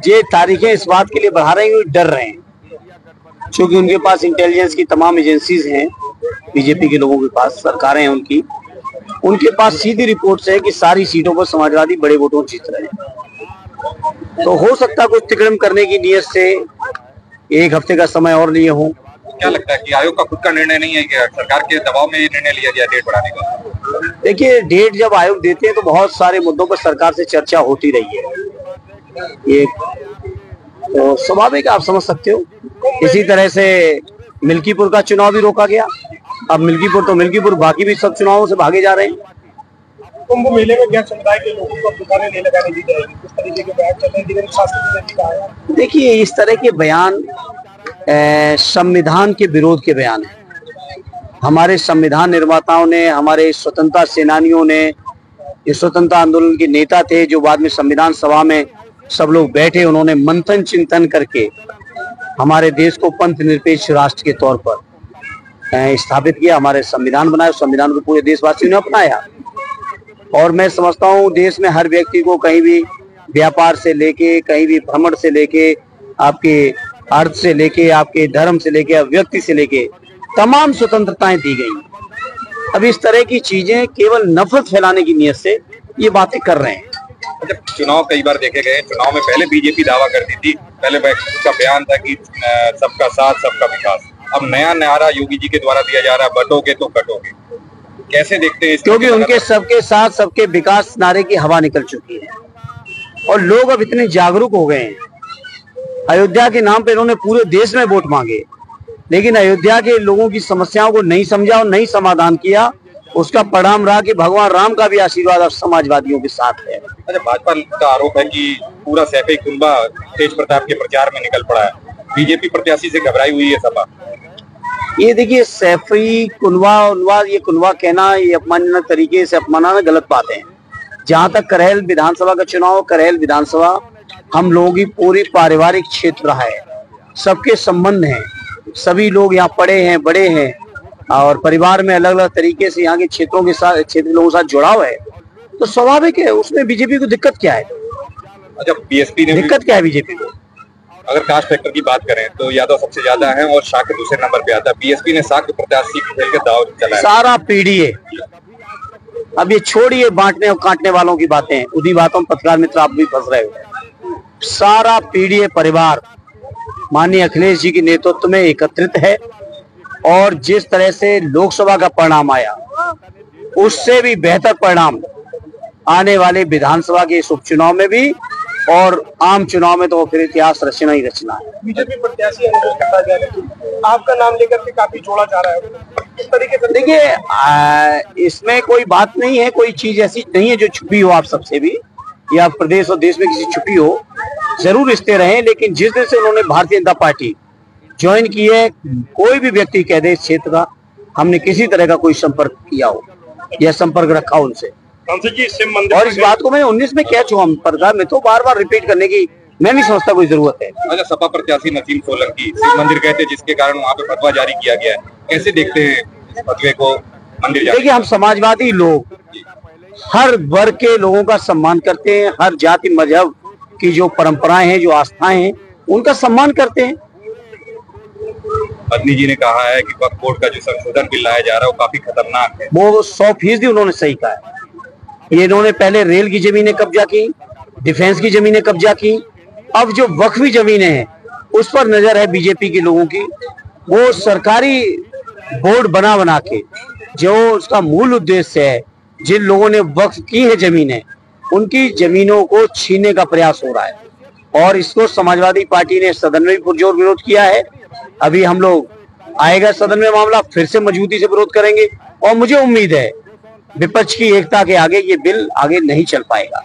ये तारीखें इस बात के लिए बढ़ा रहे हैं, डर रहे हैं, क्योंकि उनके पास इंटेलिजेंस की तमाम एजेंसीज हैं, बीजेपी के लोगों के पास, सरकारें हैं उनके पास सीधी रिपोर्ट्स है कि सारी सीटों पर समाजवादी बड़े वोटों जीत रहे हैं। तो हो सकता है कुछ तिकड़म करने की नीयत से एक हफ्ते का समय और लिए हों। क्या लगता है कि आयोग का खुद का निर्णय नहीं है कि सरकार के दबाव में ये निर्णय लिया गया डेट बढ़ाने का? देखिए, डेट जब आयोग देते हैं तो बहुत सारे मुद्दों पर सरकार से चर्चा होती रही है, ये तो स्वाभाविक आप समझ सकते हो। इसी तरह से मिल्कीपुर का चुनाव भी रोका गया। अब मिल्कीपुर बाकी भी सब चुनावों से भागे जा रहे हैं। कुंभ मेले में क्या समुदाय के लोगों को दुकानें नहीं लगाने दी जाएगी, किस तरीके के बयान चल रहे हैं? देखिए, इस तरह के बयान संविधान के विरोध के बयान है। हमारे संविधान निर्माताओं ने, हमारे स्वतंत्रता सेनानियों ने, ये स्वतंत्रता आंदोलन के नेता थे जो बाद में संविधान सभा में सब लोग बैठे, उन्होंने मंथन चिंतन करके हमारे देश को पंथ निरपेक्ष राष्ट्र के तौर पर स्थापित किया, हमारे संविधान बनाया। संविधान को पूरे देशवासियों ने अपनाया और मैं समझता हूँ देश में हर व्यक्ति को कहीं भी व्यापार से लेके, कहीं भी भ्रमण से लेके, आपके अर्थ से लेके, आपके धर्म से लेके, व्यक्ति से लेके तमाम स्वतंत्रताएं दी गई। अब इस तरह की चीजें केवल नफरत फैलाने की नीयत से ये बातें कर रहे हैं। जब चुनाव कई बार देखे गए, चुनाव में पहले बीजेपी दावा करती थी, पहले उसका बयान था कि सबका साथ सबका विकास। अब नया नारा योगी जी के द्वारा दिया जा रहा है, बटोगे तो कटोगे। कैसे देखते हैं? क्योंकि उनके सबके साथ सबके विकास नारे की हवा निकल चुकी है और लोग अब इतने जागरूक हो गए हैं। अयोध्या के नाम पर इन्होंने पूरे देश में वोट मांगे, लेकिन अयोध्या के लोगों की समस्याओं को नहीं समझा और नहीं समाधान किया। उसका परिणाम रहा कि भगवान राम का भी आशीर्वाद अब समाजवादियों के साथ है। अच्छा, भाजपा का आरोप है कि पूरा सैफई कुनबा तेज प्रताप के प्रचार में निकल पड़ा है, बीजेपी प्रत्याशी से घबराई हुई है सपा। ये देखिए, सैफई कुनबा ये कुनबा कहना, ये अपमानजनक तरीके से अपमानना गलत बात है। जहां तक करहेल विधानसभा का चुनाव, करहेल विधानसभा हम लोगों की पूरी पारिवारिक क्षेत्र रहा है, सबके संबंध हैं, सभी लोग यहाँ पढ़े हैं, बड़े हैं और परिवार में अलग अलग तरीके से यहाँ के क्षेत्रों के साथ, क्षेत्र लोगों के साथ जुड़ाव है, तो स्वाभाविक है उसमें बीजेपी को दिक्कत क्या है? अच्छा, बीएसपी ने दिक्कत क्या है बीजेपी को? अगर कास्ट फैक्टर की बात करें तो यादव सबसे ज्यादा है और शाक्य दूसरे नंबर पे आता है। बीएसपी ने शाक्य प्रत्याशी खेल के दाव चलाया। सारा पीढ़ी, अब ये छोड़िए बांटने और काटने वालों की बातें, उन्हीं बातों में पत्रकार मित्र आप भी फंस रहे हो। सारा पीढ़ी परिवार माननीय अखिलेश जी के नेतृत्व में एकत्रित है और जिस तरह से लोकसभा का परिणाम आया उससे भी बेहतर परिणाम आने वाले विधानसभा के इस उपचुनाव में भी और आम चुनाव में तो फिर इतिहास रचना ही रचना है। बीजेपी प्रत्याशी आपका नाम लेकर के काफी जोड़ा जा रहा है, किस तरीके से? देखिए, इसमें कोई बात नहीं है, कोई चीज ऐसी नहीं है जो छुपी हो आप सबसे भी, या प्रदेश और देश में किसी छुपी हो। जरूर रिश्ते रहे, लेकिन जिस दिन से उन्होंने भारतीय जनता पार्टी ज्वाइन की है, कोई भी व्यक्ति कह दे इस क्षेत्र का, हमने किसी तरह का कोई संपर्क किया हो या संपर्क रखा उनसे। और इस बात को मैं 19 में कह चुका हूँ, मैं तो बार बार रिपीट करने की मैं नहीं समझता कोई जरूरत है। अच्छा, सपा प्रत्याशी नसीम सोलंकी शिव मंदिर कहते हैं, जिसके कारण वहाँ पे फतवा जारी किया गया है, कैसे देखते हैं इस फतवे को? मंदिर देखिए, हम समाजवादी लोग हर वर्ग के लोगों का सम्मान करते हैं, हर जाति मजहब की जो परंपराएं हैं, जो आस्थाएं हैं, उनका सम्मान करते हैं। पत्नी जी ने कहा है कि वक्फ बोर्ड का जो संशोधन बिल लाया जा रहा है वो काफी खतरनाक है। वो 100% उन्होंने सही कहा है। ये इन्होंने पहले रेल की जमीनें कब्जा की, डिफेंस की जमीनें कब्जा की, अब जो वक्फी जमीनें हैं उस पर नजर है बीजेपी के लोगों की। वो सरकारी बोर्ड बना के जो उसका मूल उद्देश्य है, जिन लोगों ने वक्फ की है जमीनें, उनकी जमीनों को छीनने का प्रयास हो रहा है और इसको समाजवादी पार्टी ने सदन में भी पुरजोर विरोध किया है। अभी हम लोग आएगा सदन में मामला, फिर से मजबूती से विरोध करेंगे और मुझे उम्मीद है विपक्ष की एकता के आगे ये बिल आगे नहीं चल पाएगा।